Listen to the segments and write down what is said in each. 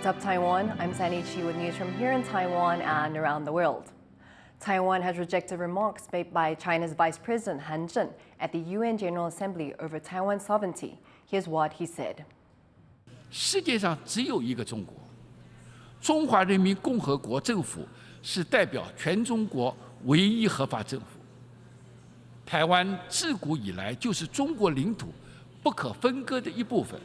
What's up, Taiwan? I'm Sandy Chi with news from here in Taiwan and around the world. Taiwan has rejected remarks made by China's Vice President Han Zheng at the UN General Assembly over Taiwan's sovereignty. Here's what he said. 世界上只有一个中国，中华人民共和国政府是代表全中国唯一合法政府。台湾自古以来就是中国领土不可分割的一部分。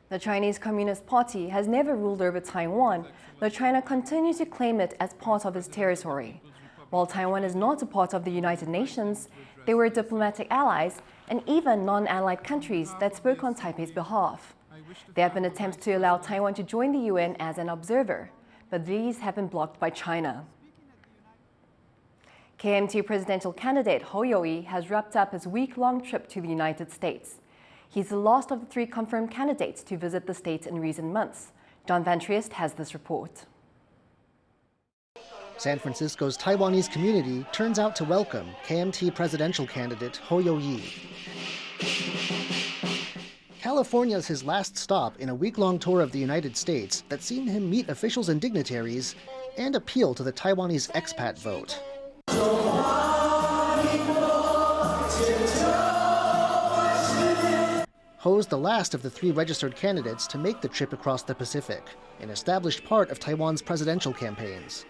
The Chinese Communist Party has never ruled over Taiwan, though China continues to claim it as part of its territory. While Taiwan is not a part of the United Nations, they were diplomatic allies and even non-allied countries that spoke on Taipei's behalf. There have been attempts to allow Taiwan to join the UN as an observer, but these have been blocked by China. KMT presidential candidate Hou You-yi has wrapped up his week-long trip to the United States. He's the last of the 3 confirmed candidates to visit the states in recent months. John Van Triest has this report. San Francisco's Taiwanese community turns out to welcome KMT presidential candidate Hou You-yi. California is his last stop in a week-long tour of the United States that's seen him meet officials and dignitaries and appeal to the Taiwanese expat vote. Hou's the last of the 3 registered candidates to make the trip across the Pacific, an established part of Taiwan's presidential campaigns.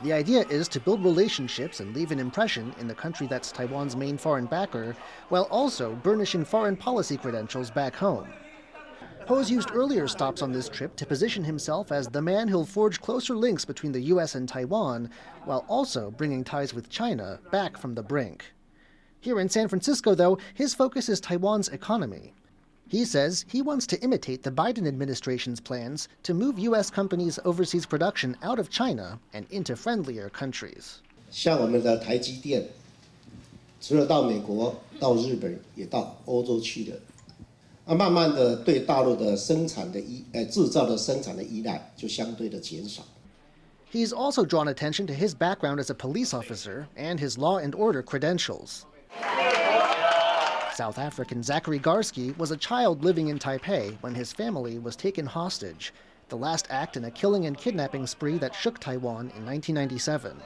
The idea is to build relationships and leave an impression in the country that's Taiwan's main foreign backer, while also burnishing foreign policy credentials back home. Hou's used earlier stops on this trip to position himself as the man who'll forge closer links between the U.S. and Taiwan, while also bringing ties with China back from the brink. Here in San Francisco, though, his focus is Taiwan's economy. He says he wants to imitate the Biden administration's plans to move U.S. companies' overseas production out of China and into friendlier countries. 像我们的台积电，除了到美国、到日本，也到欧洲去了。慢慢的对大陆的制造的生产的依赖就相对的减少。 He's also drawn attention to his background as a police officer and his law and order credentials. South African Zachary Garski was a child living in Taipei when his family was taken hostage, the last act in a killing and kidnapping spree that shook Taiwan in 1997.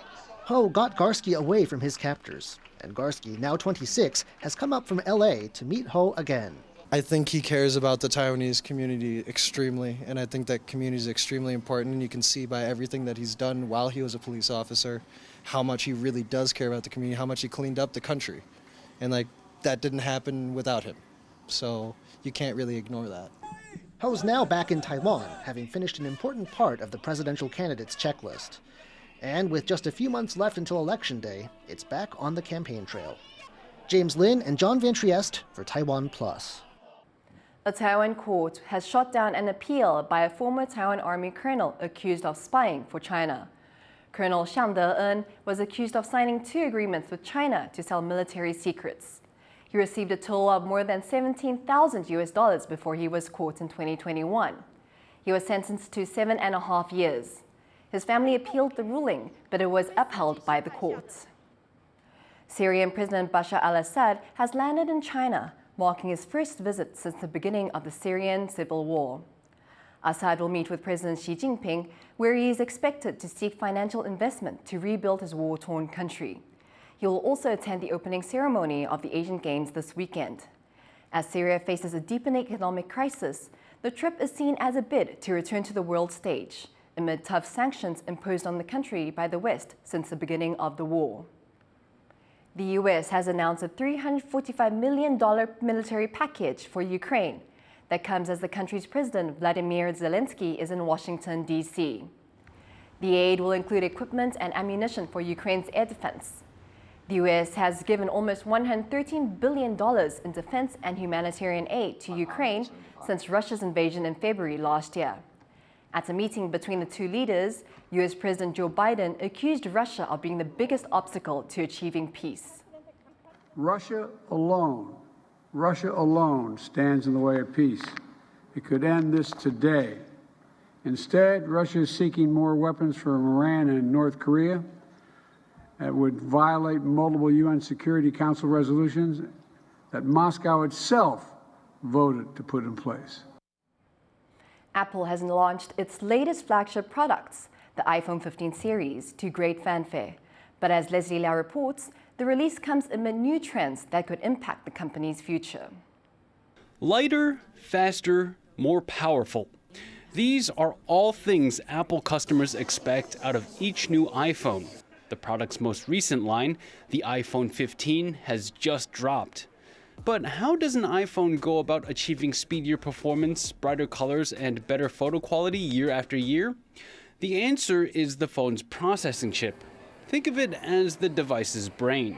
Hou got Garski away from his captors, and Garski, now 26, has come up from LA to meet Hou again. I think he cares about the Taiwanese community extremely, and I think that community is extremely important, and you can see by everything that he's done while he was a police officer how much he really does care about the community, how much he cleaned up the country. And that didn't happen without him. So you can't really ignore that. Hou's now back in Taiwan, having finished an important part of the presidential candidate's checklist. And with just a few months left until Election Day, it's back on the campaign trail. James Lin and John Van Triest for TaiwanPlus. The Taiwan court has shot down an appeal by a former Taiwan Army colonel accused of spying for China. Colonel Xiang De-en was accused of signing 2 agreements with China to sell military secrets. He received a total of more than $17,000 before he was caught in 2021. He was sentenced to 7.5 years. His family appealed the ruling, but it was upheld by the court. Syrian President Bashar al-Assad has landed in China, marking his first visit since the beginning of the Syrian civil war. Assad will meet with President Xi Jinping, where he is expected to seek financial investment to rebuild his war-torn country. He will also attend the opening ceremony of the Asian Games this weekend. As Syria faces a deepening economic crisis, the trip is seen as a bid to return to the world stage, amid tough sanctions imposed on the country by the West since the beginning of the war. The U.S. has announced a $345 million military package for Ukraine that comes as the country's president, Vladimir Zelensky, is in Washington, D.C. The aid will include equipment and ammunition for Ukraine's air defense. The U.S. has given almost $113 billion in defense and humanitarian aid to Ukraine since Russia's invasion in February last year. At a meeting between the 2 leaders, U.S. President Joe Biden accused Russia of being the biggest obstacle to achieving peace. Russia alone stands in the way of peace. It could end this today. Instead, Russia is seeking more weapons from Iran and North Korea that would violate multiple UN Security Council resolutions that Moscow itself voted to put in place. Apple has launched its latest flagship products, the iPhone 15 series, to great fanfare. But as Leslie Liao reports, the release comes amid new trends that could impact the company's future. Lighter, faster, more powerful. These are all things Apple customers expect out of each new iPhone. The product's most recent line, the iPhone 15, has just dropped. But how does an iPhone go about achieving speedier performance, brighter colors, and better photo quality year after year? The answer is the phone's processing chip. Think of it as the device's brain.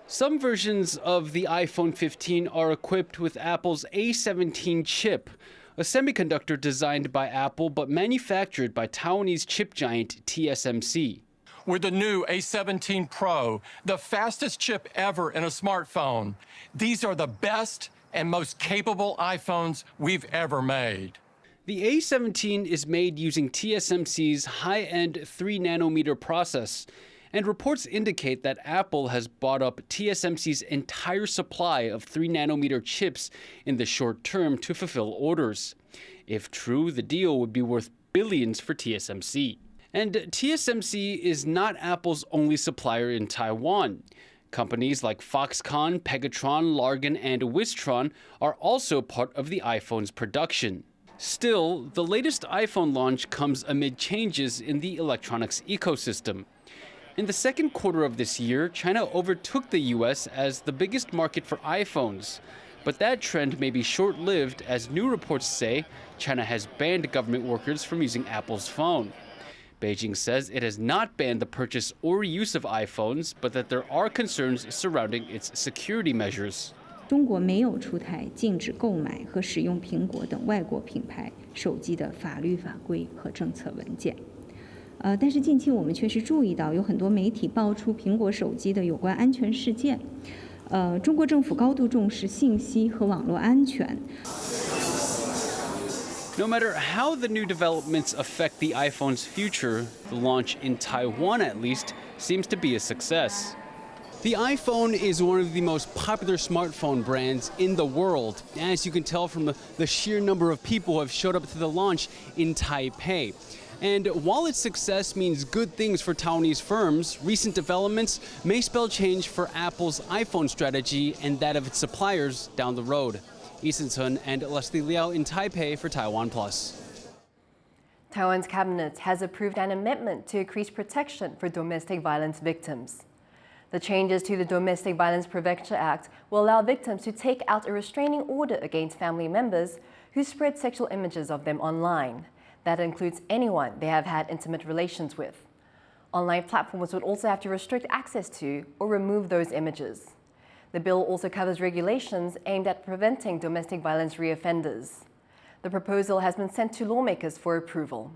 Some versions of the iPhone 15 are equipped with Apple's A17 chip, a semiconductor designed by Apple but manufactured by Taiwanese chip giant TSMC. With the new A17 Pro, the fastest chip ever in a smartphone. These are the best and most capable iPhones we've ever made. The A17 is made using TSMC's high-end 3nm process, and reports indicate that Apple has bought up TSMC's entire supply of 3nm chips in the short term to fulfill orders. If true, the deal would be worth billions for TSMC. And TSMC is not Apple's only supplier in Taiwan. Companies like Foxconn, Pegatron, Largan, and Wistron are also part of the iPhone's production. Still, the latest iPhone launch comes amid changes in the electronics ecosystem. In the second quarter of this year, China overtook the US as the biggest market for iPhones. But that trend may be short-lived, as new reports say China has banned government workers from using Apple's phone. Beijing says it has not banned the purchase or use of iPhones, but that there are concerns surrounding its security measures. 中国没有出台禁止购买和使用苹果等外国品牌手机的法律法规和政策文件。但是近期我们确实注意到，有很多媒体爆出苹果手机的有关安全事件。中国政府高度重视信息和网络安全。No matter how the new developments affect the iPhone's future, the launch in Taiwan at least seems to be a success. The iPhone is one of the most popular smartphone brands in the world, as you can tell from the sheer number of people who have showed up to the launch in Taipei. And while its success means good things for Taiwanese firms, recent developments may spell change for Apple's iPhone strategy and that of its suppliers down the road. Eason Sun and Leslie Liao in Taipei for TaiwanPlus. Taiwan's cabinet has approved an amendment to increase protection for domestic violence victims. The changes to the Domestic Violence Prevention Act will allow victims to take out a restraining order against family members who spread sexual images of them online. That includes anyone they have had intimate relations with. Online platforms would also have to restrict access to or remove those images. The bill also covers regulations aimed at preventing domestic violence reoffenders. The proposal has been sent to lawmakers for approval.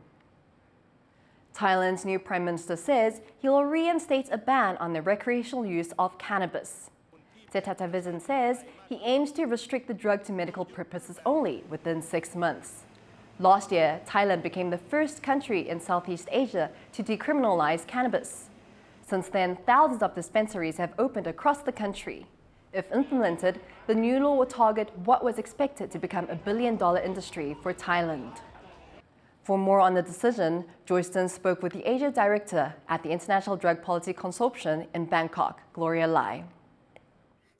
Thailand's new Prime Minister says he will reinstate a ban on the recreational use of cannabis. Sept says he aims to restrict the drug to medical purposes only within 6 months. Last year, Thailand became the first country in Southeast Asia to decriminalize cannabis. Since then, thousands of dispensaries have opened across the country. If implemented, the new law will target what was expected to become $1 billion industry for Thailand. For more on the decision, Joyston spoke with the Asia Director at the International Drug Policy Consortium in Bangkok, Gloria Lai.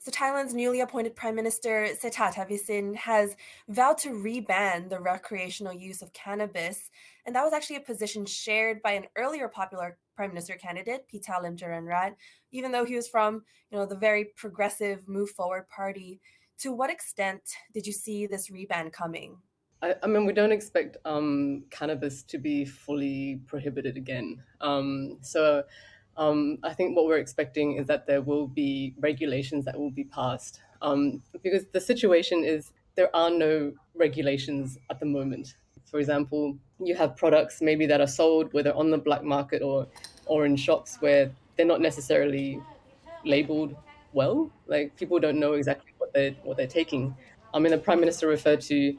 So Thailand's newly appointed Prime Minister Sept has vowed to re-ban the recreational use of cannabis, and that was actually a position shared by an earlier popular Prime Minister candidate, Pita Limjaroenrat, even though he was from, the very progressive Move Forward party. To what extent did you see this re-ban coming? I mean, we don't expect cannabis to be fully prohibited again. I think what we're expecting is that there will be regulations that will be passed, because the situation is there are no regulations at the moment. For example, you have products maybe that are sold whether on the black market or in shops where they're not necessarily labeled well. Like, people don't know exactly what they're taking. I mean, the Prime Minister referred to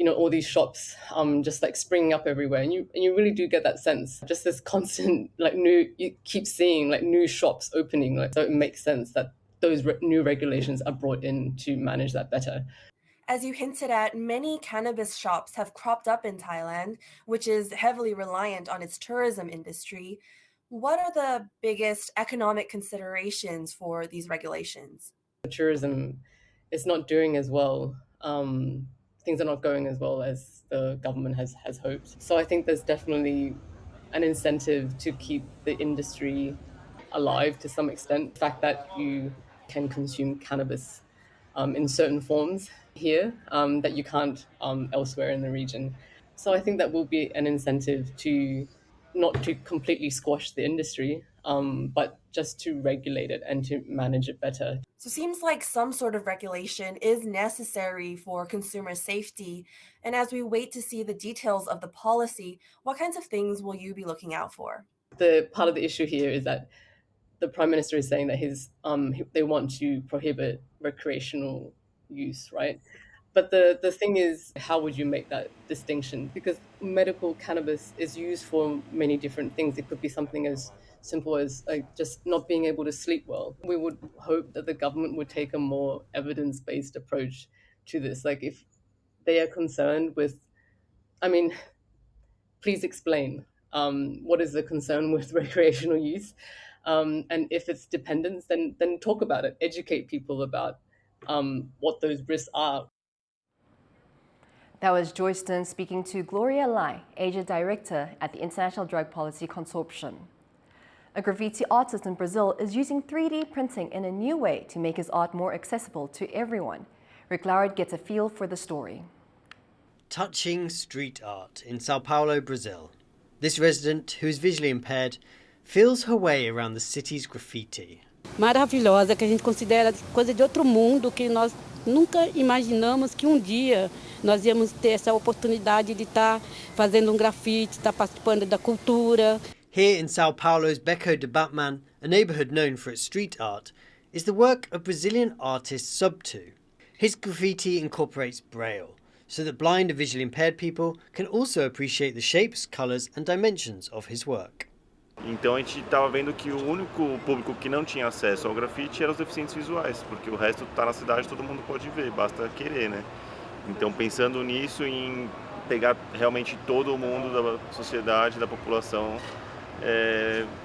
all these shops just like springing up everywhere, and you really do get that sense, just this constant you keep seeing new shops opening, so it makes sense that those new regulations are brought in to manage that better. As you hinted at, many cannabis shops have cropped up in Thailand, which is heavily reliant on its tourism industry. What are the biggest economic considerations for these regulations? Tourism is not doing as well. Things are not going as well as the government has hoped. So I think there's definitely an incentive to keep the industry alive to some extent. The fact that you can consume cannabis in certain forms here that you can't elsewhere in the region. So I think that will be an incentive to not to completely squash the industry, but just to regulate it and to manage it better. So it seems like some sort of regulation is necessary for consumer safety. And as we wait to see the details of the policy, what kinds of things will you be looking out for? The part of the issue here is that the Prime Minister is saying that they want to prohibit recreational use, right? But the thing is, how would you make that distinction? Because medical cannabis is used for many different things. It could be something as simple as just not being able to sleep well. We would hope that the government would take a more evidence-based approach to this. Like if they are concerned with, I mean, please explain what is the concern with recreational use. And if it's dependence, then talk about it. Educate people about what those risks are. That was Joyston speaking to Gloria Lai, Asia Director at the International Drug Policy Consortium. A graffiti artist in Brazil is using 3D printing in a new way to make his art more accessible to everyone. Rick Loward gets a feel for the story. Touching street art in Sao Paulo, Brazil. This resident, who is visually impaired, feels her way around the city's graffiti. Maravilhosa, que a gente considera coisa de outro mundo, que nós nunca imaginamos que dia nós íamos ter essa oportunidade de estar fazendo grafite, estar participando da cultura. Here in Sao Paulo's Beco de Batman, a neighbourhood known for its street art, is the work of Brazilian artist Sept. His graffiti incorporates Braille, so that blind and visually impaired people can also appreciate the shapes, colours and dimensions of his work. Então a gente estava vendo que o único público que não tinha acesso ao grafite eram os deficientes visuais, porque o resto está na cidade, todo mundo pode ver, basta querer, né? Então pensando nisso, em pegar realmente todo mundo da sociedade, da população,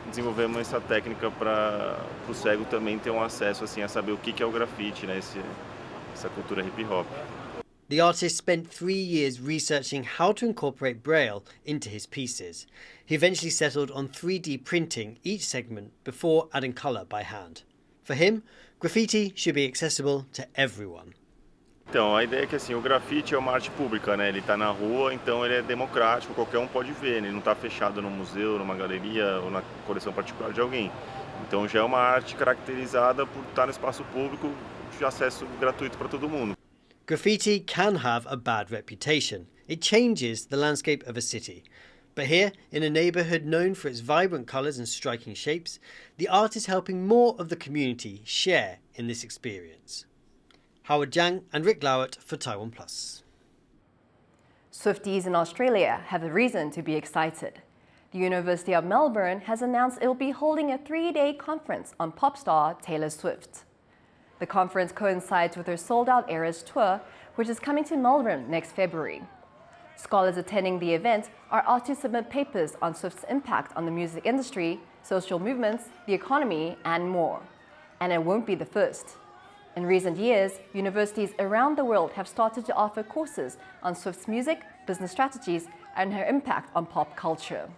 desenvolvemos essa técnica para o cego também ter acesso assim a saber o que é o grafite, né? Essa cultura hip hop. The artist spent 3 years researching how to incorporate Braille into his pieces. He eventually settled on 3D printing each segment before adding colour by hand. For him, graffiti should be accessible to everyone. Então, a ideia é que assim, o grafite é uma arte pública, né? Ele está na rua, então ele é democrático, qualquer um pode ver, ele não está fechado num museu, numa galeria ou na coleção particular de alguém. Então já é uma arte caracterizada por estar no espaço público de acesso gratuito para todo mundo. Graffiti can have a bad reputation. It changes the landscape of a city. But here, in a neighbourhood known for its vibrant colours and striking shapes, the art is helping more of the community share in this experience. Howard Jiang and Rick Lowert for TaiwanPlus. Swifties in Australia have a reason to be excited. The University of Melbourne has announced it will be holding a 3-day conference on pop star Taylor Swift. The conference coincides with her sold-out Eras tour, which is coming to Melbourne next February. Scholars attending the event are asked to submit papers on Swift's impact on the music industry, social movements, the economy, and more. And it won't be the first. In recent years, universities around the world have started to offer courses on Swift's music, business strategies, and her impact on pop culture.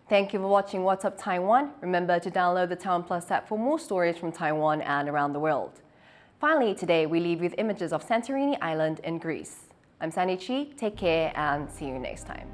Thank you for watching What's Up Taiwan. Remember to download the TaiwanPlus app for more stories from Taiwan and around the world. Finally, today we leave you with images of Santorini Island in Greece. I'm Sandy Chi, take care and see you next time.